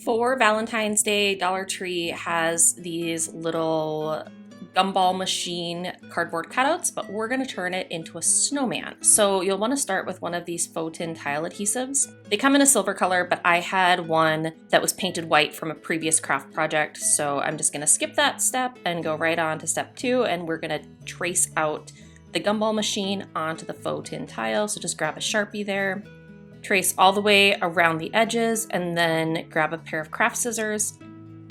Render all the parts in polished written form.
For Valentine's Day, Dollar Tree has these little gumball machine cardboard cutouts, but we're going to turn it into a snowman. So you'll want to start with one of these faux tin tile adhesives. They come in a silver color, but I had one that was painted white from a previous craft project. So I'm just going to skip that step and go right on to step 2, and we're going to trace out the gumball machine onto the faux tin tile. So just grab a Sharpie there, trace all the way around the edges, and then grab a pair of craft scissors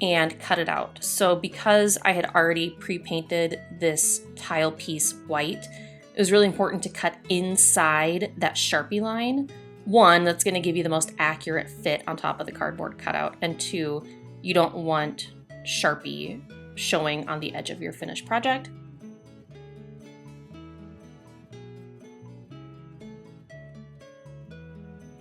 and cut it out. So because I had already pre-painted this tile piece white, it was really important to cut inside that Sharpie line. One, that's going to give you the most accurate fit on top of the cardboard cutout, and two, you don't want Sharpie showing on the edge of your finished project.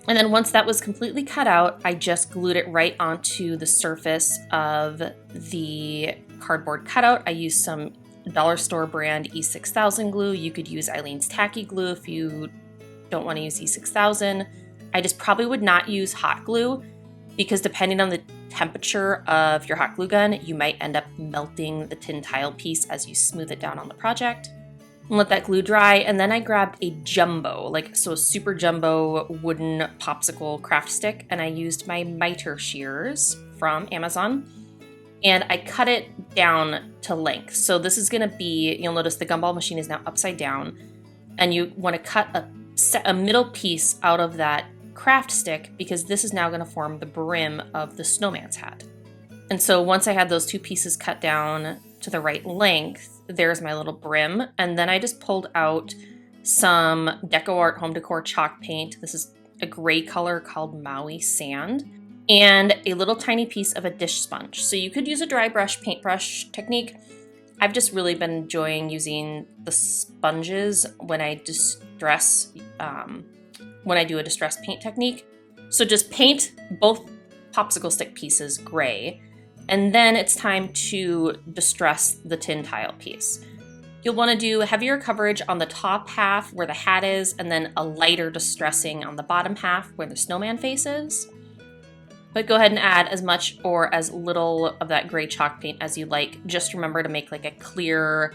And then once that was completely cut out, I just glued it right onto the surface of the cardboard cutout. I used some dollar store brand E6000 glue. You could use Eileen's Tacky Glue if you don't want to use E6000. I just probably would not use hot glue because depending on the temperature of your hot glue gun, you might end up melting the tin tile piece as you smooth it down on the project. And let that glue dry, and then I grabbed a jumbo, a super jumbo wooden popsicle craft stick, and I used my miter shears from Amazon, and I cut it down to length. So this is going to be, you'll notice the gumball machine is now upside down, and you want to cut a middle piece out of that craft stick because this is now going to form the brim of the snowman's hat. And so once I had those two pieces cut down to the right length, there's my little brim. And then I just pulled out some DecoArt home decor chalk paint. This is a gray color called Maui Sand, and a little tiny piece of a dish sponge. So you could use a dry brush paintbrush technique. I've just really been enjoying using the sponges when I do a distress paint technique. So just paint both popsicle stick pieces gray, and then it's time to distress the tin tile piece. You'll want to do heavier coverage on the top half where the hat is, and then a lighter distressing on the bottom half where the snowman face is. But go ahead and add as much or as little of that gray chalk paint as you like. Just remember to make a clear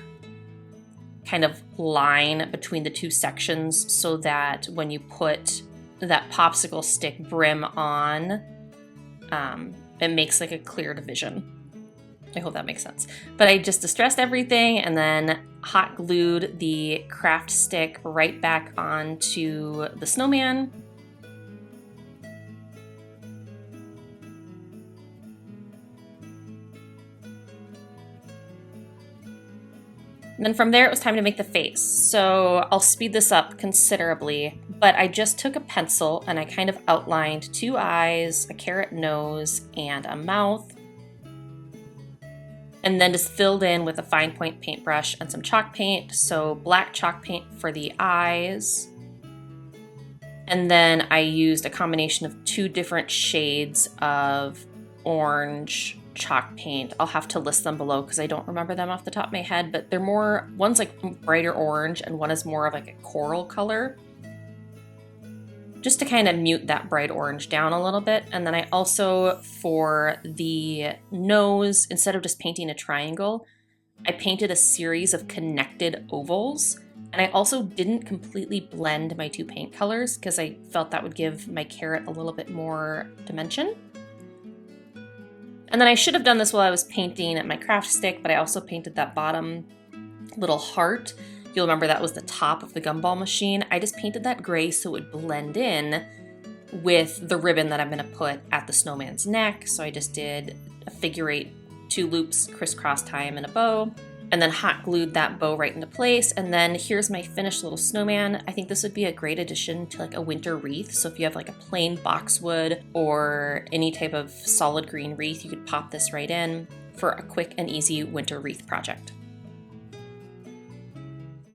kind of line between the two sections so that when you put that popsicle stick brim on, it makes a clear division. I hope that makes sense. But I just distressed everything and then hot glued the craft stick right back onto the snowman. And then from there, it was time to make the face. So I'll speed this up considerably, but I just took a pencil and I kind of outlined 2 eyes, a carrot nose, and a mouth. And then just filled in with a fine point paintbrush and some chalk paint. So black chalk paint for the eyes. And then I used a combination of 2 different shades of orange chalk paint. I'll have to list them below because I don't remember them off the top of my head, but they're more, one's brighter orange and one is more of a coral color, just to kind of mute that bright orange down a little bit. And then I also, for the nose, instead of just painting a triangle, I painted a series of connected ovals. And I also didn't completely blend my 2 paint colors because I felt that would give my carrot a little bit more dimension. And then I should have done this while I was painting my craft stick, but I also painted that bottom little heart. You'll remember that was the top of the gumball machine. I just painted that gray so it would blend in with the ribbon that I'm going to put at the snowman's neck. So I just did a figure 8, 2 loops, crisscross tie them in a bow, and then hot glued that bow right into place. And then here's my finished little snowman. I think this would be a great addition to a winter wreath. So if you have a plain boxwood or any type of solid green wreath, you could pop this right in for a quick and easy winter wreath project.